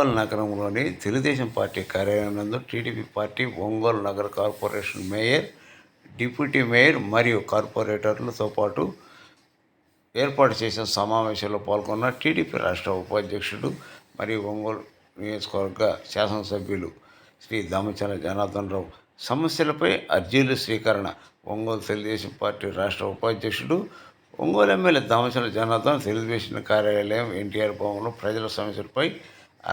ఒంగోలు నగరంలోని తెలుగుదేశం పార్టీ కార్యాలయం నందు టీడీపీ పార్టీ ఒంగోలు నగర కార్పొరేషన్ మేయర్, డిప్యూటీ మేయర్ మరియు కార్పొరేటర్లతో పాటు ఏర్పాటు చేసిన సమావేశంలో పాల్గొన్న టీడీపీ రాష్ట్ర ఉపాధ్యక్షుడు మరియు ఒంగోలు నియోజకవర్గ శాసనసభ్యులు శ్రీ దామచర్ల జనార్దన్ రావు సమస్యలపై అర్జీలు స్వీకరణ. ఒంగోలు తెలుగుదేశం పార్టీ రాష్ట్ర ఉపాధ్యక్షుడు, ఒంగోలు ఎమ్మెల్యే దామచర్ల జనార్దన్ తెలుగుదేశం కార్యాలయం ఎన్టీఆర్ భవన్లో ప్రజల సమస్యలపై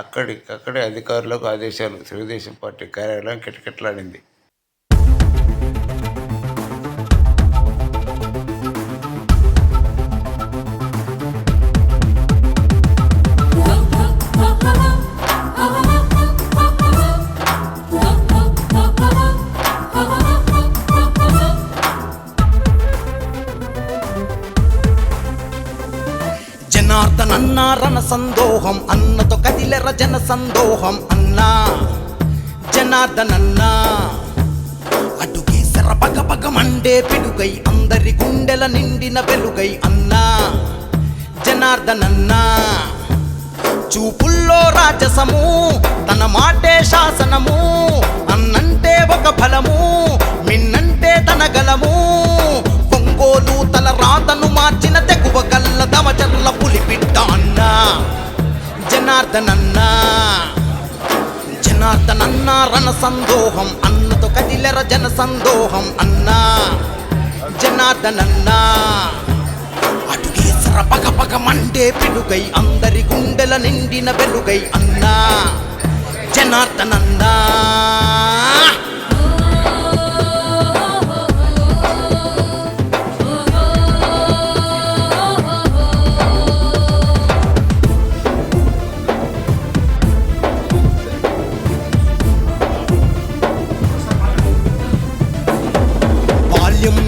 అక్కడికక్కడే అధికారులకు ఆదేశాలు. తెలుగుదేశం పార్టీ కార్యాలయం కిటకిటలాడింది. జనార్దనన్నా రణ సందోహం అన్నతో కదిలెర జన సందోహం అన్నా. జనార్దనన్నా అటుకేసర పగ పగ మండే పిడుగై అందరి గుండెల నిండిన వెలుగై అన్నా. జనార్దనన్నా చూపుల్లో రాజసము, తన మాటే శాసనము, అన్నంటే ఒక ఫలము, మిన్నంటే తన గలము. ఒంగోలు తల రాతను మార్చిన తెగువ గల్ల దామచర్ల పులిపిట్ట అన్నా. జనార్దనన్నా జనార్దనన్నా రణ సందోహం అన్నతో కదిలెర జన సందోహం అన్నా. జనార్దనన్నా అటుకేసర పగ పగ మండే పిడుగై అందరి గుండెల నిండిన వెలుగై అన్నా. జనార్దనన్నా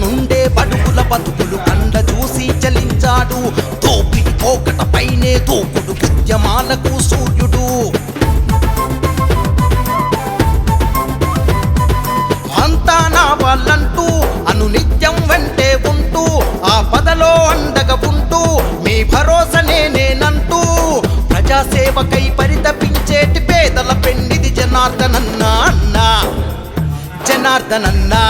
నుండే బడుగుల బతుకులు కండ చూసి చలించాడు. తోపిడి పోకట పైనే తోకుడు ఉద్యమాలకు సూర్యుడు. అంతా నా వాళ్ళంటూ అనునిత్యం వెంటే ఉంటూ, ఆ పదలో అండగా ఉంటూ, మీ భరోసా నేనంటూ, ప్రజాసేవకై పరితపించేటి పేదల పెండిది జనార్దనన్నా అన్నా. జనార్దనన్నా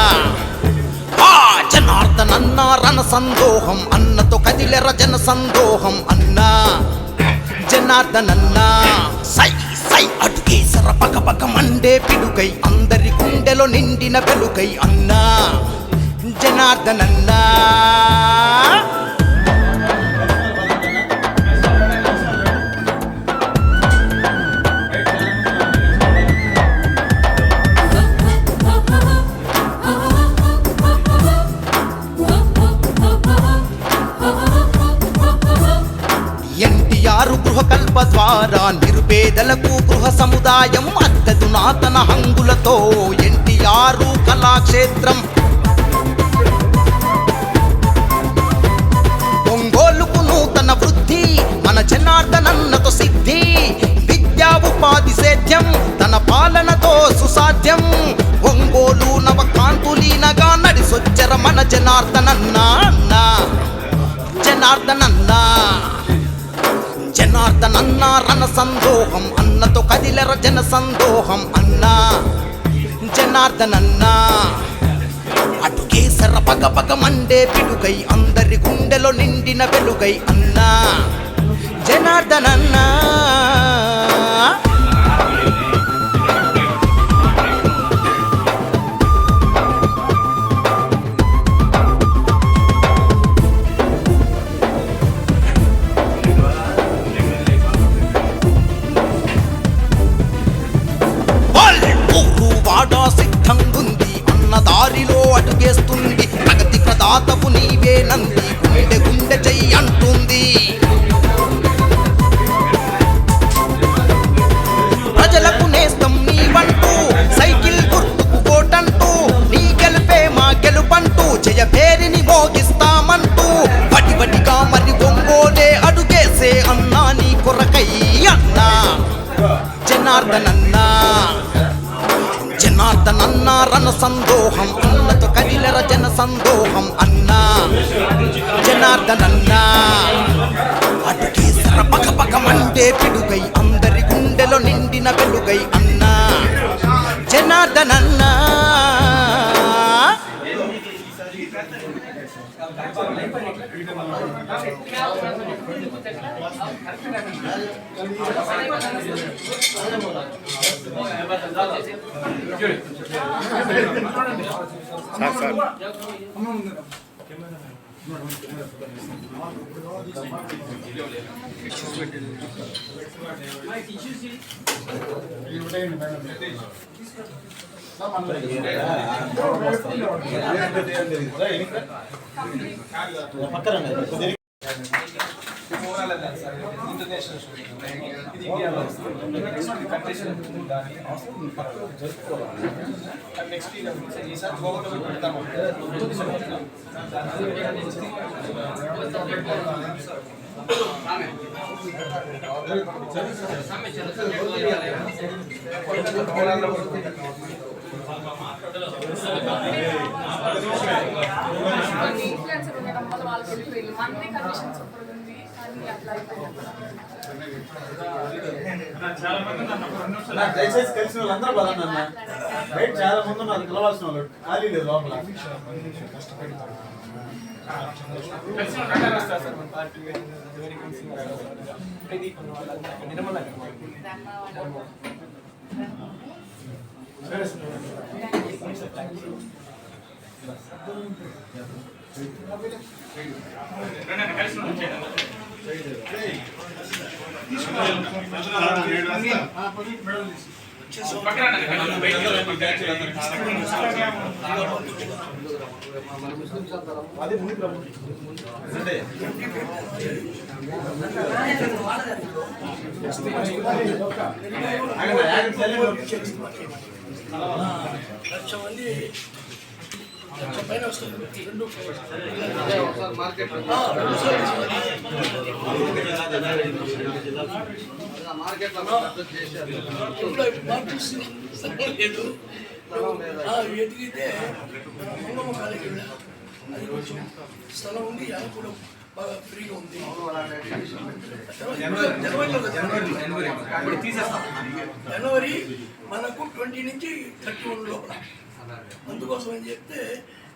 జనార్దనన్నా రణ సందోహం అన్నతో కదిలెర జన సందోహం అన్నా. జనార్దనన్నా సై సై అటుకేసర పగ పగ మండే పిడుగై అందరి గుండెలో నిండిన వెలుగై అన్నా. జనార్దనన్నా గృహకల్ప ద్వారా నిరుపేదలకు గృహ సముదాయం, అద్దెదునాతన హంగులతో ఎన్టీఆర్ కళాక్షేత్రం. ఒంగోలుకు నూతన వృద్ధి మన జనార్దనన్నతో సిద్ధి. విద్యా ఉపాధి సేద్యం తన పాలనతో సుసాధ్యం. ఒంగోలు నవకాంతులీనగా నడిసొచ్చర మన జనార్దనన్నా అన్నా. జనార్దనన్నా జనార్దనన్నా రణ సందోహం అన్నతో కదిలెర జన సందోహం అన్నా. జనార్దనన్నా అటుకేసర పగ పగ మండే పిడుగై అందరి గుండెలో నిండిన వెలుగై అన్నా. జనార్దనన్నా సిద్ధంగుంది అన్న దారిలో అడుగేస్తుంది. ప్రగతి ప్రదాతపు నీవే నంది, గుండె గుండె చెయ్యి అంటుంది. ప్రజలకు నేస్తం నీవంటూ, సైకిల్ గుర్తుకు కోటంటూ, నీ గెలుపే మా గెలుపంటూ, జయ పేరిని మోగిస్తామంటూ, వడి వడిగా మరి ఒంగోలే అడుగేసే అన్నా నీ కొరకై అన్నా. జనార్దనన్నా జనార్దనన్నా రణ సందోహం అన్నతో కదిలెర జన సందోహం అన్నా. జనార్దనన్నా అటుకేసర పగ పగ మండే పిడుగై అందరి గుండెలో నిండి వెలిగిన వెలుగై అన్నా జనార్దనన్నా. ఇన్ఫ్లుయెన్సర్ ఉండడం వల్ల వాళ్ళకి వెళ్ళిపోయింది. మంత్లీ కండిషన్ సూపర్ ఉంది కానీ అట్లా అయిపోయింది. దయచేసి కలిసిన వాళ్ళందరూ బలన్న బయట చాలా మంది ఉన్నారు కలవాల్సిన వాళ్ళు ఖాళీ లేదు లోపల. పైన వస్తుంది రెండు లేదు ఎదిగితే మంగమ్మ కాలేజీ అది కొంచెం స్థలం ఉంది అది కూడా బాగా ఫ్రీగా ఉంది. జనవరి మనకు 20 నుంచి 31 లోపల. అందుకోసం అని చెప్తే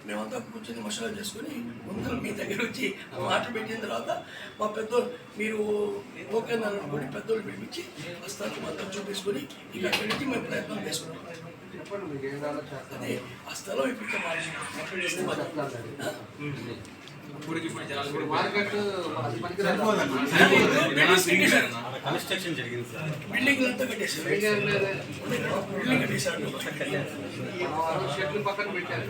మేమంతా కూర్చొని మసాలా చేసుకొని ముందర మీ దగ్గర వచ్చి మాటలు పెట్టిన తర్వాత మా పెద్దోళ్ళు మీరు ఓకే అనుకోండి పెద్దోళ్ళు పిలిపించి ఆ స్థలం అంతా చూపించుకొని ఇక అక్కడి నుంచి మేము ప్రయత్నం చేసుకున్నాం. అదే ఆ స్థలం ఇప్పుడు బిల్డింగ్ అంతా కట్టేసారు. బిల్డింగ్ కట్టేసారు. పక్కన పెట్టారు.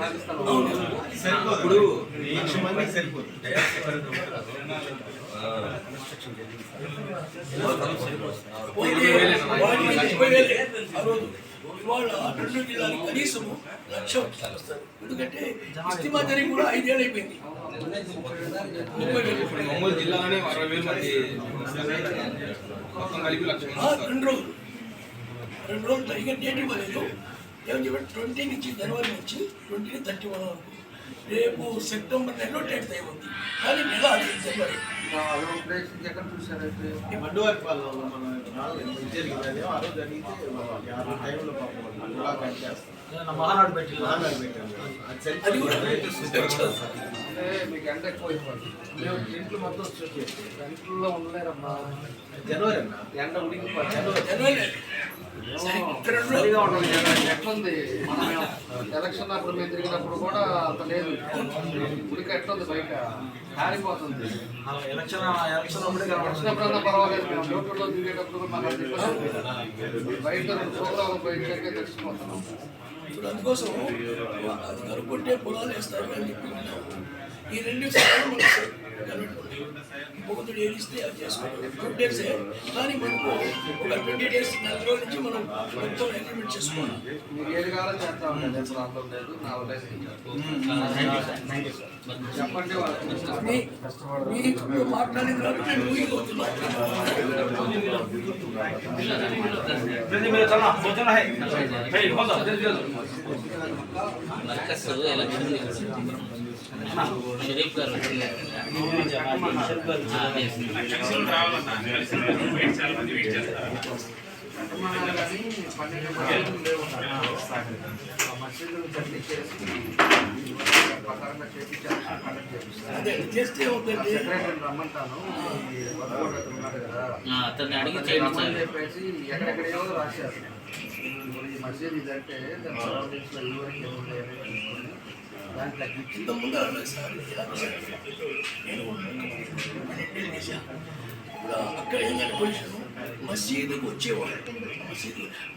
ఇప్పుడు 1,00,000 మందికి సరిపోదు. ఇవాళ 2 జిల్లాలకు కనీసము 1,00,000 వస్తారు. ఎందుకంటే ఇస్తిమాజరీ కూడా 5 ఏళ్ళు అయిపోయింది. 30,000 ఒంగోలు జిల్లాలోనే 60,000 మంది మొత్తం కలిపి 1,00,000. 2 రోజులు ఇక డేట్ ఇవ్వలేదు. ఏమని చెప్పండి 20 నుంచి జనవరి నుంచి 20 31 వరకు. రేపు సెప్టెంబర్ నెలలో డేట్ తగ్గుతుంది కానీ నెల అది జనవరి. ఎక్కడ చూసారైతే మండువారి పాలలో మనం జరిగింది ఆ రోజు జరిగితే ఆ టైంలో మహానాడు పెట్టాను. అది కూడా అంటే మీకు ఎండ ఎక్కువ అయిపోతుంది. మేము ఇంట్లో మొత్తం వచ్చి ఇంట్లో ఉండలేరమ్మా. జనవరి అన్న ఎండ ఉడికిపోతుంది. జనవరి సరిగా ఉంటుంది. ఎట్లుంది మనం ఎలక్షన్ అప్పుడు మేము తిరిగినప్పుడు కూడా అంత లేదు. ఉడికి ఎట్లుంది బయట కారిపోతుంది. వచ్చినప్పుడంతా పర్వాలేదు. మేము లోపల్లో తిరిగేటప్పుడు కూడా మాకు అది బయట ప్రోగ్రామ్ బయటకే తెచ్చిపోతున్నాం. ఇప్పుడు అందుకోసం అది కనుక్కుంటే పొలాలు వేస్తారు అని చెప్పి ఈ 2 సార్లు ఒకటి ఏరిస్తే అది చేసుకోవాలి 2 days కానీ మనకు ఒక 20 days 4 రోజుల నుంచి మనం మొత్తం అగ్రిమెంట్ చేసుకోవాలి. మీరు ఏది కావాలో చేస్తా ఉంటాను. ప్రాబ్లం లేదు. నా చెప్పండి మీకు మాట్లాడిన తర్వాత నేను ఊగిపోతున్నాను. షరీఫ్ గారు కట్టమన్నారు కానీ 12 మసీదులు లేవు. ఆ మసీదులు కట్టించేసి ప్రకారంగా చేపించారు. కండక్ట్ చేపిస్తారు. అదే చేస్తే అవుతుంది. సెక్రటరీని రమ్మంటాను. ఈ వర్క్ ఉన్నాడు కదా, అతన్ని అడిగి రమ్మని చెప్పేసి ఎక్కడెక్కడో రాశారు. ఈ మసీద్ ఇదంటే దాని సరౌండింగ్స్లో ఈ వరకు ఏముంది అనేది తీసుకొని దాన్ని తగ్గించి ఇంత ముందు అన్నారు సార్ నేను చేశాను. ఇప్పుడు అక్కడ ఏంటంటే పొజిషన్ మసీదుకు వచ్చేవాళ్ళు,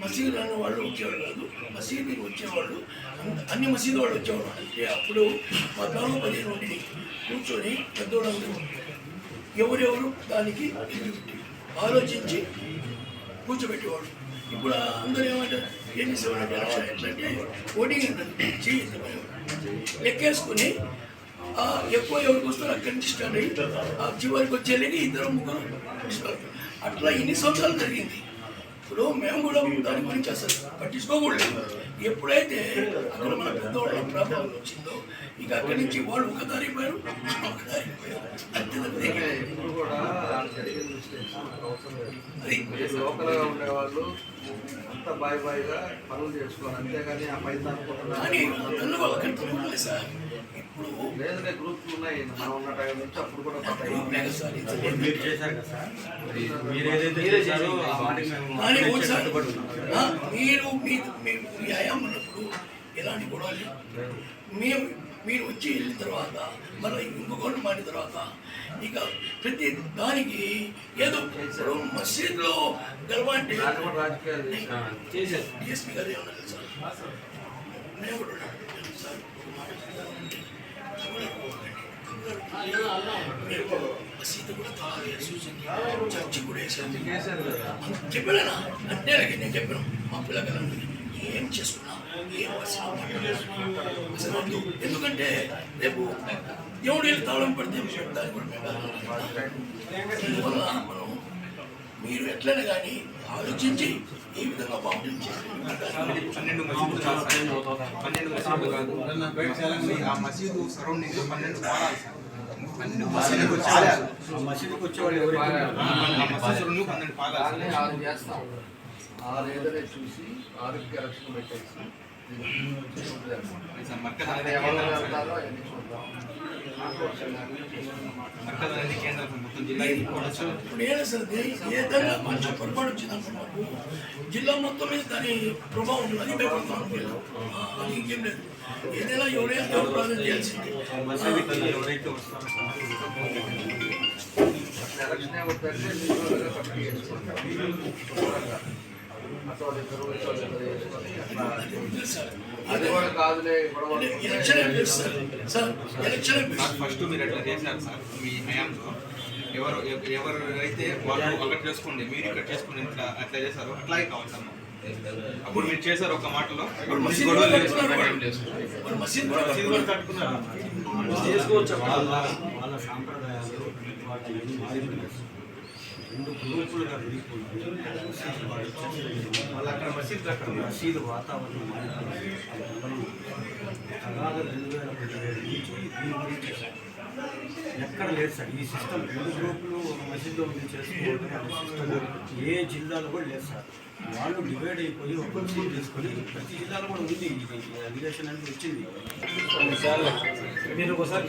మసీదు అనే వాళ్ళు వచ్చేవాళ్ళు కాదు, మసీదుకి వచ్చేవాళ్ళు అన్ని మసీదు వాళ్ళు వచ్చేవాళ్ళు. అంటే అప్పుడు 14-15 మంది కూర్చొని పెద్దోళ్ళు ఎవరెవరు దానికి ఆలోచించి కూర్చోబెట్టేవాడు. ఇప్పుడు అందరూ ఏమంటారు, ఏం చేసేవాళ్ళు ఎలక్షన్ ఎట్లంటే ఓటింగ్ చేయండి లెక్కేసుకుని ఎక్కువ ఎవరికి వస్తారు అక్కడి నుంచి స్టార్ట్ అయ్యి చివరికి వచ్చేళ్ళకి 2-3 అట్లా ఇన్ని సంవత్సరాలు జరిగింది. ఇప్పుడు మేము కూడా దాని గురించి అసలు పట్టించుకోకూడదు. ఎప్పుడైతే అక్కడ మన పెద్దవాళ్ళ ప్రభావం వచ్చిందో ఇక అక్కడి నుంచి వాళ్ళు ఒక దారి పోయారు, ఒక దారి పోయారు. ఇప్పుడు కూడా జరిగింది మిస్టేక్స్ అవసరం లేదు. లోకల్గా ఉండేవాళ్ళు అంతా బాయిగా పనులు చేసుకోవాలి, అంతేగాని ఆ పైన కానీ తెలుగు అక్కడ తెలుగులే సార్. ఇప్పుడు లేదంటే గ్రూప్లు ఉన్నాయి మనం ఉన్న టైం నుంచి అప్పుడు కూడా మీరు చేశారు కదా సార్, మీరు ఏదైతే చేశారో ఆ మాటకి మేము కానీ ఒకసారి మీరు మీ వ్యాయామం ఉన్నప్పుడు ఎలాంటి గొడవలు మీరు వచ్చి వెళ్ళిన తర్వాత మళ్ళీ ఇంకొకళ్ళు మారిన తర్వాత ఇక ప్రతి దానికి ఏదో ఇప్పుడు మసీద్లో గెలవంటే రాజకీయాలు చేశారు. డిఎస్పీ గారు ఏమన్నారు సార్, నేను కూడా ఉన్నాను సార్, మసీదు కూడా తాళాలు వేసి చర్చి కూడా వేసాను చెప్పానా అంటే నేను చెప్పాను మా పిల్లగాళ్ళని ఏం చేసుకున్నా ఏం అసలు వద్దు. ఎందుకంటే రేపు దేవుడు వెళ్ళి తాళం పడితే దాన్ని కూడా అందువల్ల మనం మీరు ఎట్లనే కానీ ఆలోచించి ఈ విధంగా బాగుంటుంది. 12 మసీదులు కాదు, 12 మసీదులు కాదు, ఆ మసీదు సరౌండింగ్ 12 పాలాలి సార్. 12 మసీదుకు వచ్చేవాళ్ళు, ఆ మసీదుకు వచ్చేవాళ్ళు ఎవరైతే ఆ మసీదులను 12 పాలాలి. 6 చేస్తాం. 6 ఏదైనా చూసి 6కి ఎలక్షన్ పెట్టేసి మర్కజ్ అది అనేది ఎవరు కేంద్రం వెళ్తారో అవన్నీ చూద్దాం. మర్కజ్ అనేది కేంద్రం మొత్తం జిల్లా ఇప్పుడు ఏదో సార్ ఏదైనా కొంచెం పొరపాటు వచ్చింది అనుకున్నప్పుడు జిల్లా మొత్తం మీద దాని ప్రభావం ఉంటుంది. అది భయపడతాం, అది ఇంకేం లేదు. ఏదైనా ఎవరైనా ఎవరు ప్రార్థన చేయాల్సింది. మసీదుకి ఎవరైతే వస్తారో ఎలక్షన్ ఏమవుతుందంటే మీరు కమిటీ చేసుకుంటారు. అది కూడా కాదులే ఎలక్షన్ అయిపోయింది సార్. సార్ ఎలక్షన్ అయిపోయింది. ఫస్ట్ మీరు అట్లా చేశారు సార్ మీ హయాంలో. ఎవరైతే వాళ్ళు అక్కడ చేసుకోండి, మీరు ఇక్కడ చేసుకోండి, ఇట్లా అట్లా చేశారు, అట్లాగే కావాలి సార్. అప్పుడు మీరు చేశారు ఒక మాటలో, ఇప్పుడు మసీదు గొడవలు కూడా చేసుకున్నారు. ఇప్పుడు మసీదు కూడా మసీదు కూడా కట్టుకున్నారు. వాళ్ళ సాంప్రదాయాలు వాటి మారిపోయాయి. 2 గ్రూపులుగా విడిపోయి వాళ్ళు అక్కడ మసీదు కట్టారు. మసీదు వాతావరణం మారిపోయింది. అలాగే 2017 నుంచి దీని గురించి ఎక్కడ లేదు సార్ ఈ సిస్టమ్. 2 గ్రూపులు ఒక మసీదులో ఉండి చేసుకోవడం అనే సిస్టమ్ ఏ జిల్లాలో కూడా లేదు సార్. వాళ్ళు డివైడ్ అయిపోయి ఒక మసీదు తీసుకొని ప్రతి జిల్లాలో కూడా ఉంది. ఇది అలిగేషన్ అనేది వచ్చింది. మీరు ఒకసారి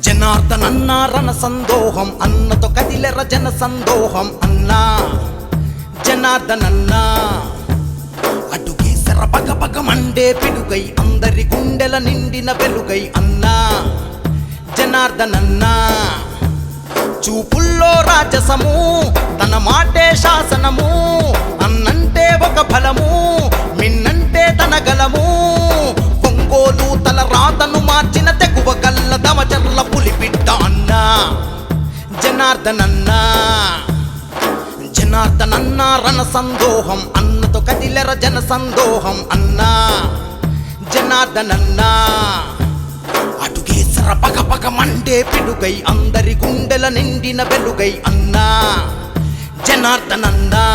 జనార్దనన్నా రణ సందోహం అన్నతో కదిలెర జన సందోహం అన్నా జనార్దనన్నా అటుకేసర పగ పగ మండే పిడుగై అందరి గుండెల నిండిన వెలుగై అన్నా జనార్దనన్నా చూపుల్లో రాజసము తన మాటే శాసనము అన్నంటే ఒక ఫలము మిన్న అనగలము ఒంగోలు తల రాతను మార్చిన తెగువ గల్ల దమచర్ల పులిబిడ్డ అన్నా జనార్దనన్నా జనార్దనన్నా రణ సందోహం అన్నతో కదిలెర జన సందోహం అన్నా జనార్దనన్నా అటుకేసర పగ పగ మండే పిడుగై అందరి గుండెల నిండిన వెలుగై అన్నా జనార్దనన్నా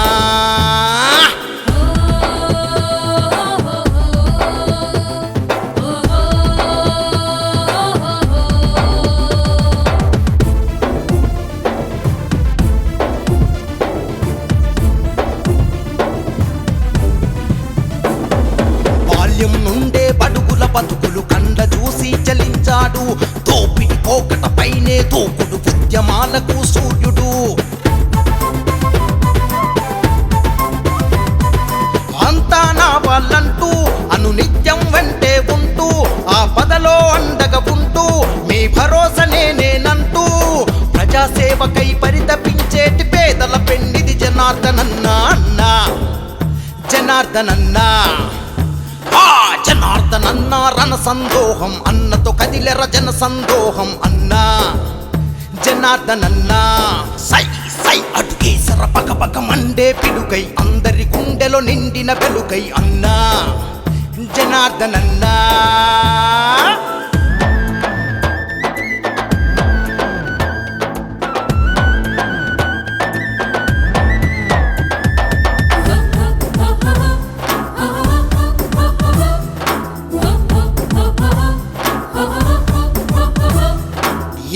బాల్యం నుండే బడుగుల బతుకులు కండ చూసి చలించాడు దోపిడి పోకట పైనే దూకుడు ఉద్యమాలకు సూర్యుడు అంతా నా వాళ్ళంటూ అనునిత్యం వెంటే ఉంటూ ఆ పదలో అండగా ఉంటూ మీ భరోసా నేనంటూ ప్రజాసేవకై పరితపించేటి పేదల పెండిది జనార్దనన్నా అన్నా జనార్దనన్నా జనార్దనన్నా రణ సందోహం అన్నతో కదిలెర జన సందోహం అన్నా జనార్దనన్నా సై సై అటుకేసర పగ పగ మండే పిడుగై అందరి గుండెలో నిండిన వెలుగై అన్నా జనార్దనన్నా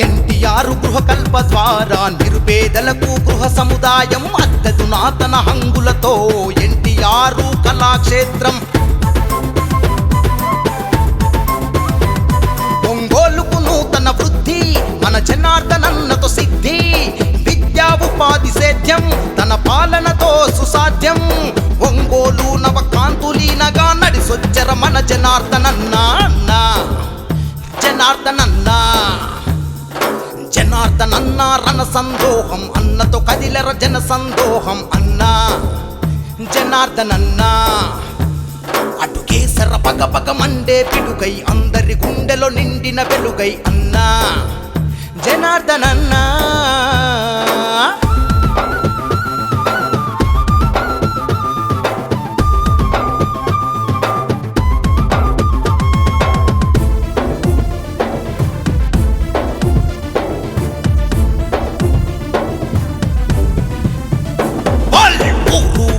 ఎన్టీఆర్ గృహకల్ప ద్వారా నిరుపేదలకు గృహ సముదాయం అద్దెదునాతన హంగులతో ఎన్టీఆర్ కళాక్షేత్రం ఒంగోలుకు నూతన వృద్ధి మన జనార్దనన్నతో సిద్ధి విద్యా ఉపాధి సేద్యం తన పాలనతో సుసాధ్యం ఒంగోలు నవకాంతులీనగా నడిసొచ్చర మన జనార్దనన్నా అన్నా జనార్దనన్నా జనార్దనన్నా రణ సందోహం అన్నతో కదిలెర జన సందోహం అన్నా జనార్దనన్నా అటుకేసర పగ పగ మండే పిడుగై అందరి గుండెలో నిండిన వెలుగై అన్నా జనార్దనన్నా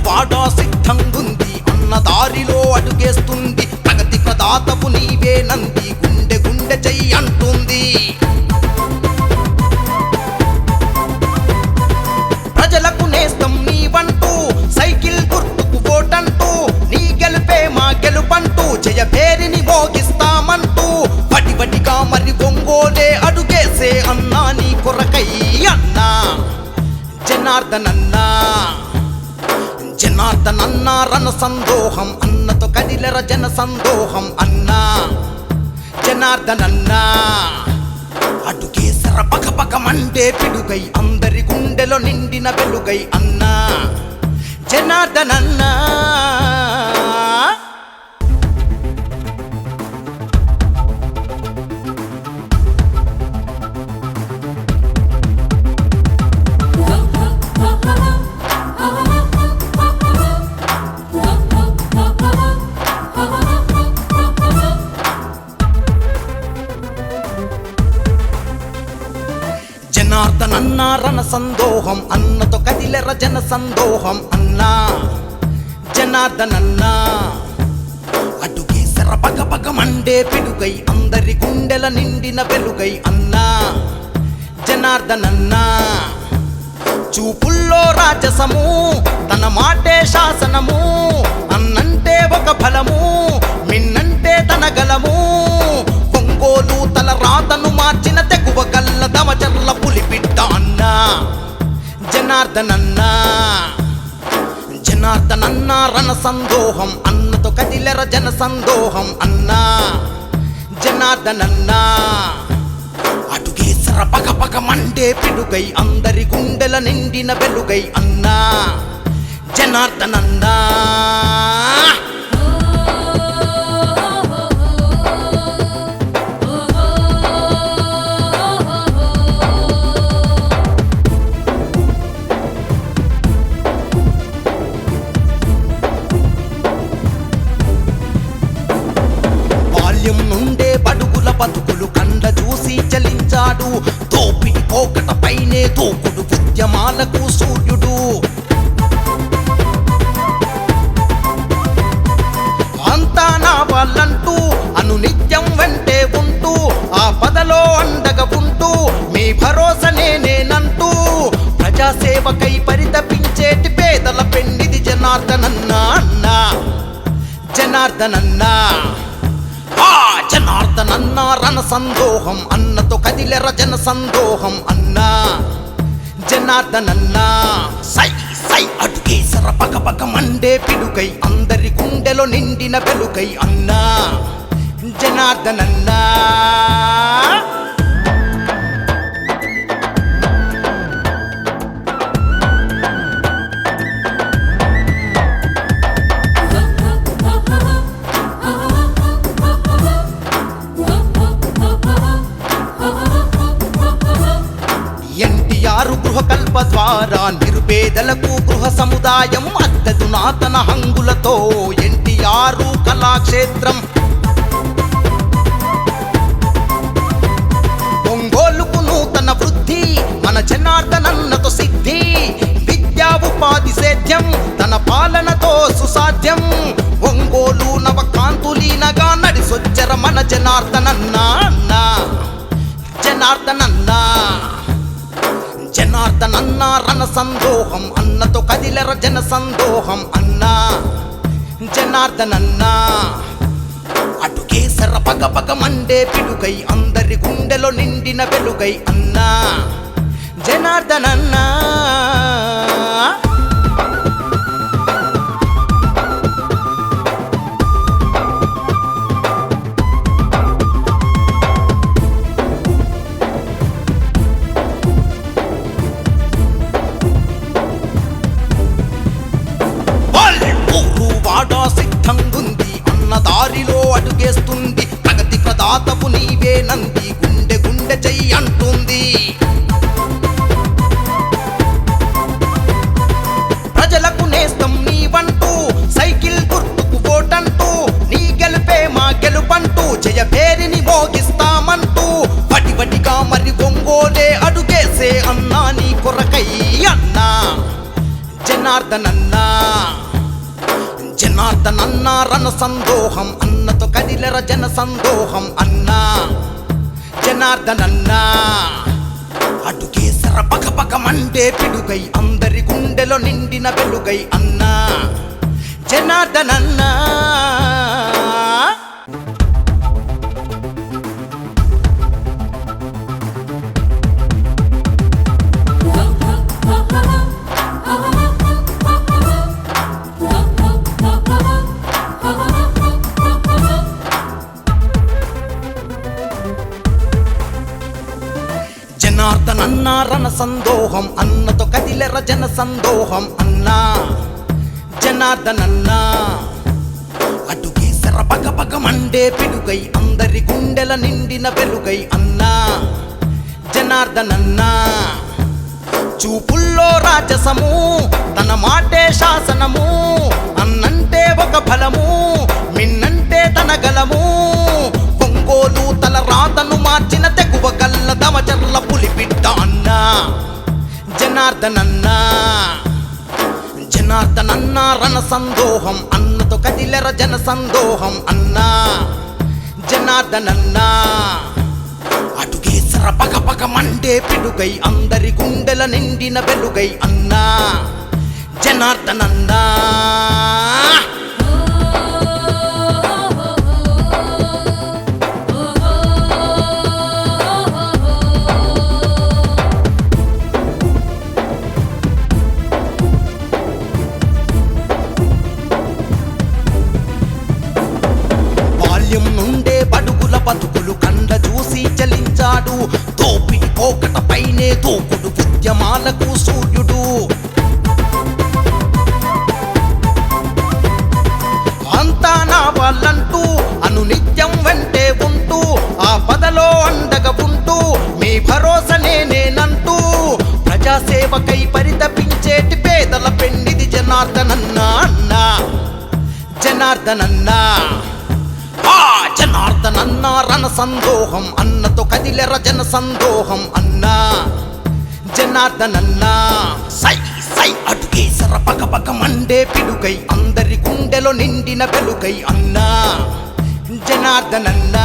వాడా సిద్ధంగుంది అన్న దారిలో అడుగేస్తుంది ప్రగతి ప్రదాతవు నీవే నంది గుండె గుండె చెయ్యి అంటుంది ప్రజలకు నేస్తం నీవంటూ సైకిల్ గుర్తుకు ఓటంటూ నీ గెలుపే మా గెలుపంటూ జయ పేరిని మోగిస్తామంటూ వడి వడిగా మరి ఒంగోలే అడుగేసే అన్నా నీ కొరకై అన్నా జనార్దనన్నా జనార్దనన్నా రణ సందోహం అన్నతో కదిలెర జన సందోహం అన్నా జనార్దనన్నా అటుకేసర పగ పగ మండే పిడుగై అందరి గుండెలో నిండిన వెలుగై అన్నా జనార్దనన్నా జనార్దనన్నా రణ సందోహం అన్నతో కదిలెర జన సందోహం అన్నా జనార్దనన్నా అటుకేసర పగ పగ మండే పిడుగై అందరి గుండెల నిండిన వెలుగై అన్నా జనార్దనన్నా చూపుల్లో రాజసము తన మాటే శాసనము అన్నంటే ఒక ఫలము మిన్నంటే తన గలము ఒంగోలు తల రాతను మార్చిన తెగువ గల్ల దమచర్ల పులిబిడ్డ అన్నా జనార్దనన్నా జనార్దనన్నా రణ సందోహం అన్నతో కదిలెర జన సందోహం అన్నా జనార్దనన్నా అటుకేసర పగ పగ మండే పిడుగై అందరి గుండెల నిండిన వెలుగై అన్నా జనార్దనన్నా చెల్లించాడు దోపిడి పోకట పైనే దూకుడు ఉద్యమాలకు సూర్యుడు అంతా నా వాళ్ళంటూ అనునిత్యం వెంటే ఉంటూ ఆ పదలో అండగా ఉంటూ మీ భరోసా నేనంటూ ప్రజాసేవకై పరితపించేటి పేదల పెండిది జనార్దనన్నా అన్నా జనార్దనన్నా జనార్దనన్నా రణ సందోహం అన్నతో కదిలెర జన సందోహం అన్నా జనార్దనన్నా సై సై అడుగేసర పగ పగ మండే పిడుగై అందరి గుండెలో నిండిన వెలుగై అన్నా జనార్దనన్నా ఎన్టీఆర్ గృహకల్ప ద్వారా నిరుపేదలకు గృహ సముదాయం అద్దెదునాతన హంగులతో ఎన్టీఆర్ కళాక్షేత్రం ఒంగోలుకు నూతన వృద్ధి మన జనార్దనన్నతో సిద్ధి విద్యా ఉపాధి సేద్యం తన పాలనతో సుసాధ్యం ఒంగోలు నవకాంతులీనగా నడిసొచ్చర మన జనార్దనన్నా అన్నా జనార్దనన్నా జనార్దనన్నా రణ సందోహం అన్నతో కదిలెర జన సందోహం అన్నా జనార్దనన్నా అటుకేసర పగ పగ మండే పిడుగై అందరి గుండెలో నిండిన వెలుగై అన్నా జనార్దనన్నా సిద్ధంగుంది అన్న దారిలో అడుగేస్తుంది ప్రగతి ప్రదాతవు నీవే నంది గుండె గుండె చెయ్యి అంటుంది ప్రజలకు నేస్తం నీవంటూ సైకిల్ గుర్తుకు ఓటంటూ నీ గెలుపే మా గెలుపంటూ జయ పేరిని మోగిస్తామంటూ వడి వడిగా మరి ఒంగోలే అడుగేసే అన్నా నీ కొరకై అన్నా జనార్దనన్నా జనార్దనన్నా రణ సందోహం అన్నతో కదిలెర జన సందోహం అన్నా జనార్దనన్నా అటుకేసర పగ పగ మండే పిడుగై అందరి గుండెలో నిండిన వెలుగై అన్నా జనార్దనన్నా జనార్దనన్నా రణ సందోహం అన్నతో కదిలెర జన సందోహం అన్నా జనార్దనన్నా అటుకేసర పగ పగ మండే పిడుగై అందరి గుండెల నిండిన వెలుగై అన్నా జనార్దనన్నా చూపుల్లో రాజసము తన మాటే శాసనము అన్నంటే ఒక ఫలము మిన్నంటే తన గలము ఒంగోలు తల రాతను మార్చిన తెగువ గల్ల దమచర్ల పులిబిడ్డ అన్నా జనార్దనన్నా జనార్దనన్నా రణ సందోహం అన్నతో కదిలెర జన సందోహం అన్నా జనార్దనన్నా అటుకేసర పగ పగ మండే పిడుగై అందరి గుండెల నిండిన వెలుగై అన్నా జనార్దనన్నా బాల్యం నుండే బడుగుల బతుకులు కండ చూసి చలించాడు దోపిడి పోకట పైనే దూకుడు ఉద్యమాలకు సూర్యుడు అంతా నా వాళ్ళంటూ అనునిత్యం వెంటే ఉంటూ ఆ పదలో అండగా ఉంటూ మీ భరోసా నేనంటూ ప్రజాసేవకై పరితపించేటి పేదల పెండిది జనార్దనన్నా అన్నా జనార్దనన్నా హా జనార్దనన్న రణ సందోహం అన్నతో కదిలెర జన సందోహం అన్నా జనార్దనన్న సై సై అడుగేసర పగ పగ మండే పిడుగై అందరి గుండెలో నిండిన వెలుగై అన్నా జనార్దనన్న